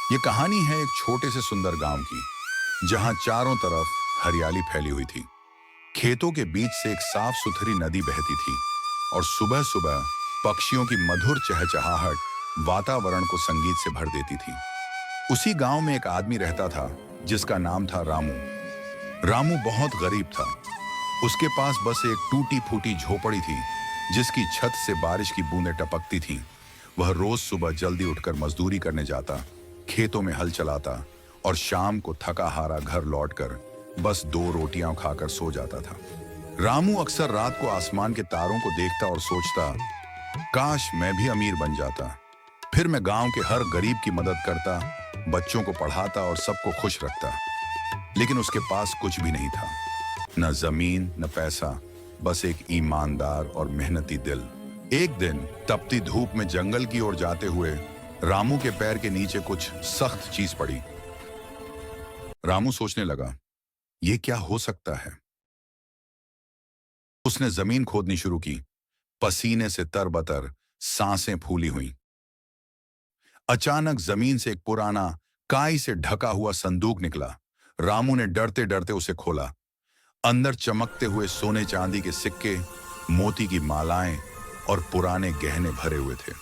ये कहानी है एक छोटे से सुंदर गांव की, जहां चारों तरफ हरियाली फैली हुई थी। खेतों के बीच से एक साफ सुथरी नदी बहती थी और सुबह सुबह पक्षियों की मधुर चहचहाहट वातावरण को संगीत से भर देती थी। उसी गांव में एक आदमी रहता था जिसका नाम था रामू। रामू बहुत गरीब था। उसके पास बस एक टूटी फूटी झोपड़ी थी जिसकी छत से बारिश की बूंदें टपकती थीं। वह रोज सुबह जल्दी उठकर मजदूरी करने जाता, खेतों में हल चलाता और शाम को थका हारा घर लौटकर बस 2 रोटियां खाकर सो जाता था। रामू अक्सर रात को आसमान के तारों को देखता और सोचता, काश मैं भी अमीर बन जाता। फिर मैं गांव के हर गरीब की मदद करता, बच्चों को पढ़ाता और सबको खुश रखता। लेकिन उसके पास कुछ भी नहीं था, न जमीन न पैसा, बस एक ईमानदार और मेहनती दिल। एक दिन तपती धूप में जंगल की ओर जाते हुए रामू के पैर के नीचे कुछ सख्त चीज पड़ी। रामू सोचने लगा, ये क्या हो सकता है। उसने जमीन खोदनी शुरू की। पसीने से तरबतर सांसें फूली हुईं। अचानक जमीन से एक पुराना काई से ढका हुआ संदूक निकला। रामू ने डरते डरते उसे खोला। अंदर चमकते हुए सोने चांदी के सिक्के, मोती की मालाएं और पुराने गहने भरे हुए थे।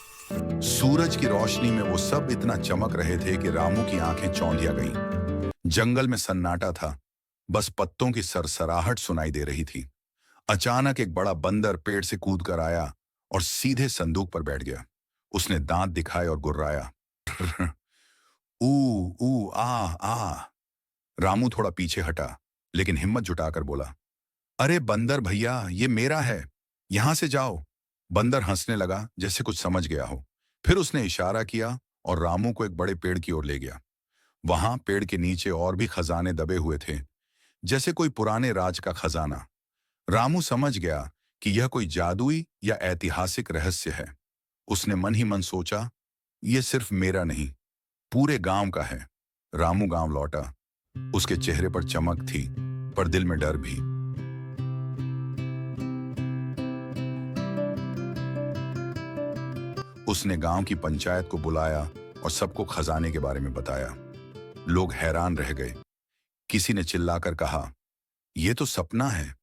सूरज की रोशनी में वो सब इतना चमक रहे थे कि रामू की आंखें चौंधिया गईं। जंगल में सन्नाटा था, बस पत्तों की सरसराहट सुनाई दे रही थी। अचानक एक बड़ा बंदर पेड़ से कूद कर आया और सीधे संदूक पर बैठ गया। उसने दांत दिखाए और गुर्राया, ऊ ऊ आ आ। रामू थोड़ा पीछे हटा, लेकिन हिम्मत जुटाकर बोला, अरे बंदर भैया, ये मेरा है, यहां से जाओ। बंदर हंसने लगा, जैसे कुछ समझ गया हो। फिर उसने इशारा किया और रामू को एक बड़े पेड़ की ओर ले गया। वहां पेड़ के नीचे और भी खजाने दबे हुए थे, जैसे कोई पुराने राज का खजाना। रामू समझ गया कि यह कोई जादुई या ऐतिहासिक रहस्य है। उसने मन ही मन सोचा, यह सिर्फ मेरा नहीं, पूरे गांव का है। रामू गांव लौटा। उसके चेहरे पर चमक थी, पर दिल में डर भी। उसने गांव की पंचायत को बुलाया और सबको खजाने के बारे में बताया। लोग हैरान रह गए। किसी ने चिल्लाकर कहा, यह तो सपना है।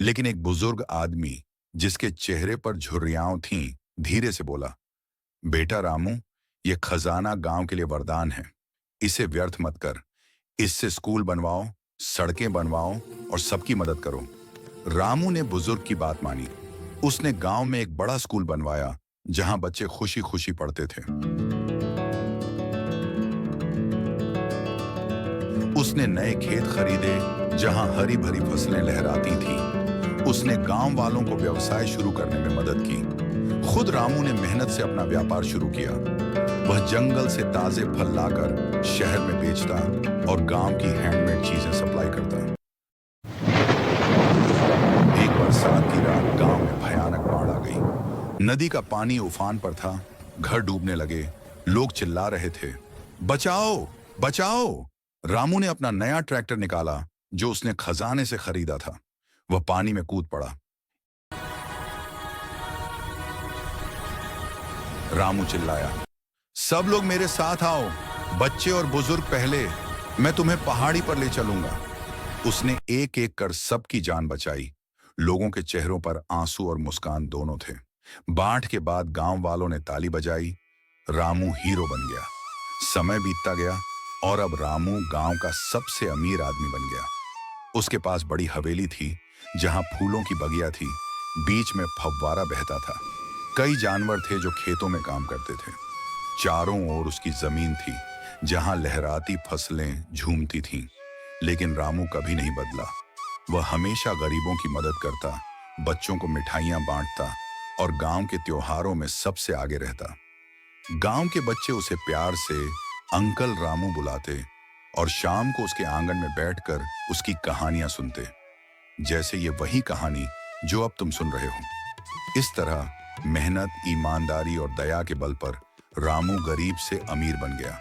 लेकिन एक बुजुर्ग आदमी जिसके चेहरे पर झुर्रियां थीं, धीरे से बोला, बेटा रामू, यह खजाना गांव के लिए वरदान है। इसे व्यर्थ मत कर। इससे स्कूल बनवाओ, सड़कें बनवाओ और सबकी मदद करो। रामू ने बुजुर्ग की बात मानी। उसने गांव में एक बड़ा स्कूल बनवाया जहां बच्चे खुशी खुशी पढ़ते थे। उसने नए खेत खरीदे जहां हरी भरी फसलें लहराती थीं। उसने गांव वालों को व्यवसाय शुरू करने में मदद की। खुद रामू ने मेहनत से अपना व्यापार शुरू किया। वह जंगल से ताजे फल लाकर शहर में बेचता और गांव की हैंडमेड चीजें सप्लाई करता। एक बरसात की रात गांव में भयानक बाढ़ आ गई। नदी का पानी उफान पर था। घर डूबने लगे। लोग चिल्ला रहे थे, बचाओ बचाओ। रामू ने अपना नया ट्रैक्टर निकाला जो उसने खजाने से खरीदा था। वह पानी में कूद पड़ा। रामू चिल्लाया, सब लोग मेरे साथ आओ, बच्चे और बुजुर्ग पहले, मैं तुम्हें पहाड़ी पर ले चलूंगा। उसने एक एक कर सबकी जान बचाई। लोगों के चेहरों पर आंसू और मुस्कान दोनों थे। बाढ़ के बाद गांव वालों ने ताली बजाई। रामू हीरो बन गया। समय बीतता गया और अब रामू गांव का सबसे अमीर आदमी बन गया। उसके पास बड़ी हवेली थी जहां फूलों की बगिया थी। बीच में फव्वारा बहता था। कई जानवर थे जो खेतों में काम करते थे। चारों ओर उसकी जमीन थी जहां लहराती फसलें झूमती थीं। लेकिन रामू कभी नहीं बदला। वह हमेशा गरीबों की मदद करता, बच्चों को मिठाइयां बांटता और गांव के त्योहारों में सबसे आगे रहता। गांव के बच्चे उसे प्यार से अंकल रामू बुलाते और शाम को उसके आंगन में बैठकर उसकी कहानियां सुनते, जैसे ये वही कहानी जो अब तुम सुन रहे हो। इस तरह मेहनत, ईमानदारी और दया के बल पर रामू गरीब से अमीर बन गया।